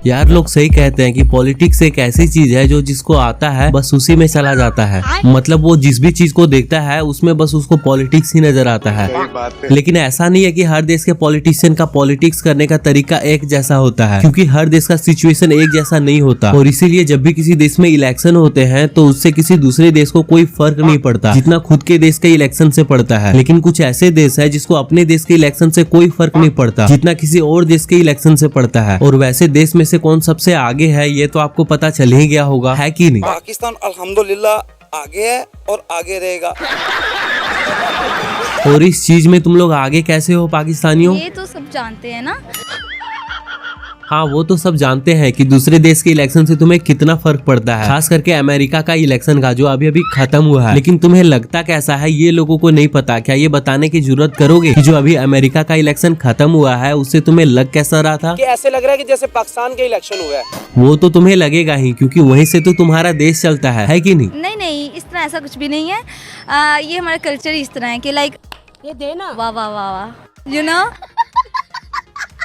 यार लोग सही कहते हैं कि पॉलिटिक्स एक ऐसी चीज है जो जिसको आता है बस उसी में चला जाता है। मतलब वो जिस भी चीज को देखता है उसमें बस उसको पॉलिटिक्स ही नजर आता है। लेकिन ऐसा नहीं है कि हर देश के पॉलिटिशियन का पॉलिटिक्स करने का तरीका एक जैसा होता है, क्योंकि हर देश का सिचुएशन एक जैसा नहीं होता। और इसीलिए जब भी किसी देश में इलेक्शन होते हैं तो उससे किसी दूसरे देश को कोई फर्क नहीं पड़ता जितना खुद के देश के इलेक्शन से पड़ता है। लेकिन कुछ ऐसे देश है जिसको अपने देश के इलेक्शन से कोई फर्क नहीं पड़ता जितना किसी और देश के इलेक्शन से पड़ता है। और वैसे देश में से कौन सबसे आगे है ये तो आपको पता चल ही गया होगा, है कि नहीं? पाकिस्तान अल्हम्दुलिल्लाह आगे है और आगे रहेगा। और इस चीज में तुम लोग आगे कैसे हो पाकिस्तानियों? ये तो सब जानते हैं ना। हाँ वो तो सब जानते हैं कि दूसरे देश के इलेक्शन से तुम्हें कितना फर्क पड़ता है, खास करके अमेरिका का इलेक्शन का जो अभी अभी खत्म हुआ है। लेकिन तुम्हें लगता कैसा है ये लोगों को नहीं पता। क्या ये बताने की जरूरत करोगे कि जो अभी अमेरिका का इलेक्शन खत्म हुआ है उससे तुम्हें लग कैसा रहा था? कि ऐसे लग रहा है कि जैसे पाकिस्तान के इलेक्शन हुआ है। वो तो तुम्हें लगेगा ही, क्योंकि वहीं से तो तुम्हारा देश चलता है कि नहीं? नहीं नहीं, इस तरह ऐसा कुछ भी नहीं है। ये हमारा कल्चर इस तरह है कि लाइक ये देना वाह वाह वाह वाह, यू नो।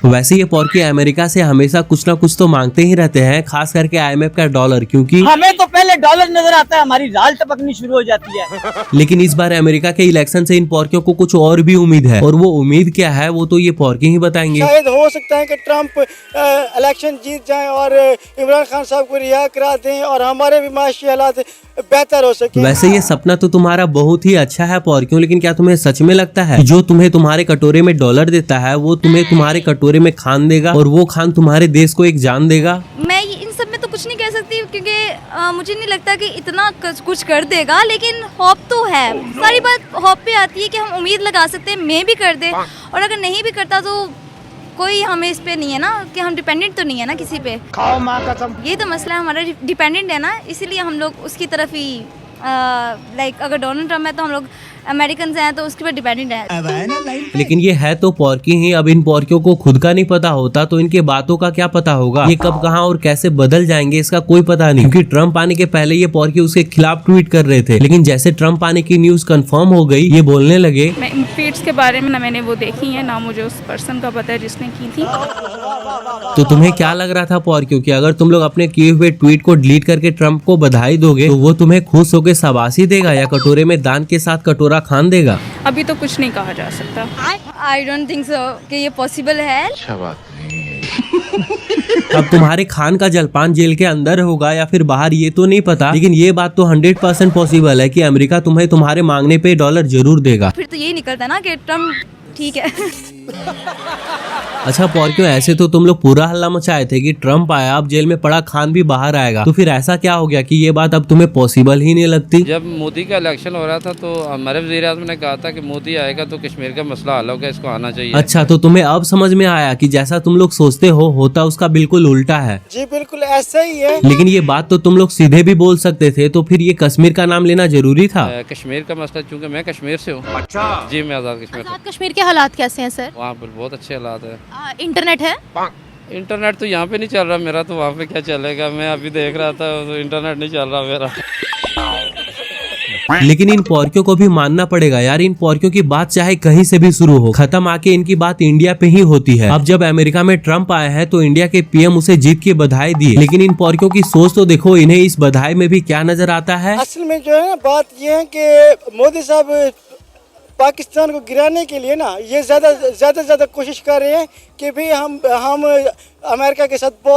वैसे ये पॉर्की अमेरिका से हमेशा कुछ ना कुछ तो मांगते ही रहते हैं, खास करके IMF का डॉलर, क्योंकि हमें तो पहले डॉलर नजर आता है, हमारी लाल टपकनी शुरू हो जाती है। लेकिन इस बार अमेरिका के इलेक्शन से इन पॉर्कियों को कुछ और भी उम्मीद है, और वो उम्मीद क्या है वो तो ये पॉर्की ही बताएंगे। शायद हो सकता है कि ट्रम्प इलेक्शन जीत जाएं और इमरान खान साहब को रिहा करा दें और हमारे भी माशी हालात बेहतर हो सके। वैसे ये सपना तो तुम्हारा बहुत ही अच्छा है पॉर्कियों, लेकिन क्या तुम्हें सच में लगता है जो तुम्हें तुम्हारे कटोरे में डॉलर देता है वो तुम्हें तुम्हारे कटोरे में खान देगा और वो खान तुम्हारे देश को एक जान देगा? मैं इन सब में तो कुछ नहीं कह सकती, क्योंकि मुझे नहीं लगता कि इतना कुछ कर देगा, लेकिन होप तो है। सारी बात होप पे आती है कि हम उम्मीद लगा सकते हैं मैं भी कर दे, और अगर नहीं भी करता तो कोई हमें इस पे नहीं है ना, कि हम डिपेंडेंट तो नहीं है ना किसी पे। खाओ माँ कसम। ये तो मसला हमारा डिपेंडेंट है ना, इसीलिए हम लोग उसकी तरफ ही लाइक अगर डोनाल्ड ट्रम्प है तो हम लोग अमेरिकन हैं तो उसके पर डिपेंडेंट है। लेकिन ये है तो पॉर्की ही। अब इन पॉर्कियों को खुद का नहीं पता होता तो इनके बातों का क्या पता होगा? ये कब कहाँ और कैसे बदल जाएंगे इसका कोई पता नहीं, क्योंकि ट्रम्प आने के पहले ये पॉर्की उसके खिलाफ ट्वीट कर रहे थे, लेकिन जैसे ट्रम्प आने की न्यूज कंफर्म हो गई ये बोलने लगे। इन ट्वीट्स के बारे में ना मैंने वो देखी है ना मुझे उस पर्सन का पता है जिसने की थी। तो तुम्हें क्या लग रहा था पॉर्कियों कि अगर तुम लोग अपने किए हुए ट्वीट को डिलीट करके ट्रम्प को बधाई दोगे तो वो तुम्हें खुश होकर शाबाशी देगा या कटोरे में दान के साथ कटोरा खान देगा? अभी तो कुछ नहीं कहा जा सकता। आई डोंट थिंक सो कि ये पॉसिबल है। अच्छा बात नहीं है। अब तुम्हारे खान का जलपान जेल के अंदर होगा या फिर बाहर ये तो नहीं पता, लेकिन ये बात तो 100% पॉसिबल है कि अमेरिका तुम्हें तुम्हारे मांगने पे डॉलर जरूर देगा। फिर तो यही निकलता ना कि ट्रम्प ठीक है। अच्छा पॉर्कियों, ऐसे तो तुम लोग पूरा हल्ला मचाए थे कि ट्रम्प आया अब जेल में पड़ा खान भी बाहर आएगा, तो फिर ऐसा क्या हो गया कि ये बात अब तुम्हें पॉसिबल ही नहीं लगती? जब मोदी का इलेक्शन हो रहा था तो हमारे वज़ीर-ए-आज़म ने कहा था कि मोदी आएगा तो कश्मीर का मसला हल होगा, इसको आना चाहिए। अच्छा तो तुम्हें अब समझ में आया कि जैसा तुम लोग सोचते हो होता उसका बिल्कुल उल्टा है। जी बिल्कुल ऐसा ही है। लेकिन ये बात तो तुम लोग सीधे भी बोल सकते थे, तो फिर ये कश्मीर का नाम लेना जरूरी था? कश्मीर का मसला चूँकि मैं कश्मीर से हूँ। अच्छा जी मैं आज़ाद कश्मीर से। कश्मीर के हालात कैसे हैं सर? वहाँ पर बहुत अच्छे हालात है। इंटरनेट है? इंटरनेट तो यहाँ पे नहीं चल रहा मेरा, तो वहाँ पे क्या चलेगा? मैं अभी देख रहा था तो इंटरनेट नहीं चल रहा मेरा। लेकिन इन पॉर्कियों को भी मानना पड़ेगा यार, इन पॉर्कियों की बात चाहे कहीं से भी शुरू हो खत्म आके इनकी बात इंडिया पे ही होती है। अब जब अमेरिका में ट्रम्प आया है तो इंडिया के PM उसे जीत के बधाई दिए, लेकिन इन पॉर्कियों की सोच तो देखो, इन्हें इस बधाई में भी क्या नजर आता है? असल में जो है ना बात ये है कि मोदी साहब पाकिस्तान को गिराने के लिए ना ये ज्यादा कोशिश कर रहे हैं कि भी हम अमेरिका के साथ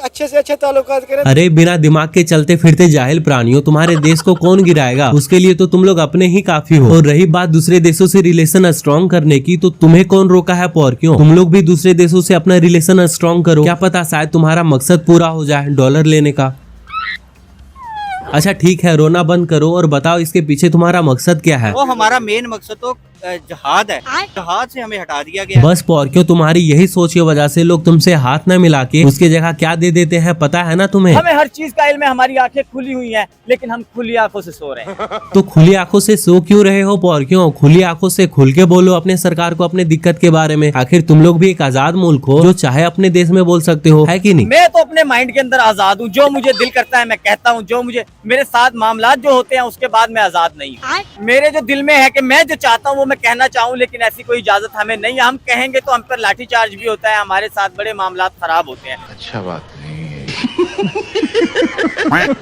अच्छे से अच्छे ताल्लुकात करें। अरे बिना दिमाग के चलते फिरते जाहिल प्राणियों, तुम्हारे देश को कौन गिराएगा? उसके लिए तो तुम लोग अपने ही काफी हो। और रही बात दूसरे देशों से रिलेशन स्ट्रॉन्ग करने की, तो तुम्हें कौन रोका है पॉर्कियों? तुम लोग भी दूसरे देशों से अपना रिलेशन स्ट्रॉन्ग करो, क्या पता शायद तुम्हारा मकसद पूरा हो जाए डॉलर लेने का। अच्छा ठीक है, रोना बंद करो और बताओ इसके पीछे तुम्हारा मकसद क्या है? वो हमारा मेन मकसद तो जहाद है, जहाद से हमें हटा दिया गया। बस पॉर्कियों, तुम्हारी यही सोच की वजह से लोग तुमसे हाथ न मिला के उसके जगह क्या दे देते हैं पता है ना तुम्हें? हमें हर चीज का इल्म है, हमारी आंखें खुली हुई हैं, लेकिन हम खुली आंखों से सो रहे हैं। तो खुली आंखों से सो क्यों रहे हो पॉर्कियों? खुली आंखों से खुल के बोलो अपने सरकार को अपने दिक्कत के बारे में। आखिर तुम लोग भी एक आजाद मुल्क हो जो चाहे अपने देश में बोल सकते हो, है कि नहीं? मैं तो अपने माइंड के अंदर आजाद हूँ, जो मुझे दिल करता है मैं कहता हूँ, जो मुझे मेरे साथ मामला जो होते हैं उसके बाद मैं आजाद नहीं हूँ। मेरे जो दिल में है कि मैं जो चाहता हूँ वो मैं कहना चाहूँ, लेकिन ऐसी कोई इजाजत हमें नहीं है। हम कहेंगे तो हम पर लाठीचार्ज भी होता है, हमारे साथ बड़े मामला खराब होते हैं। अच्छा बात नहीं है।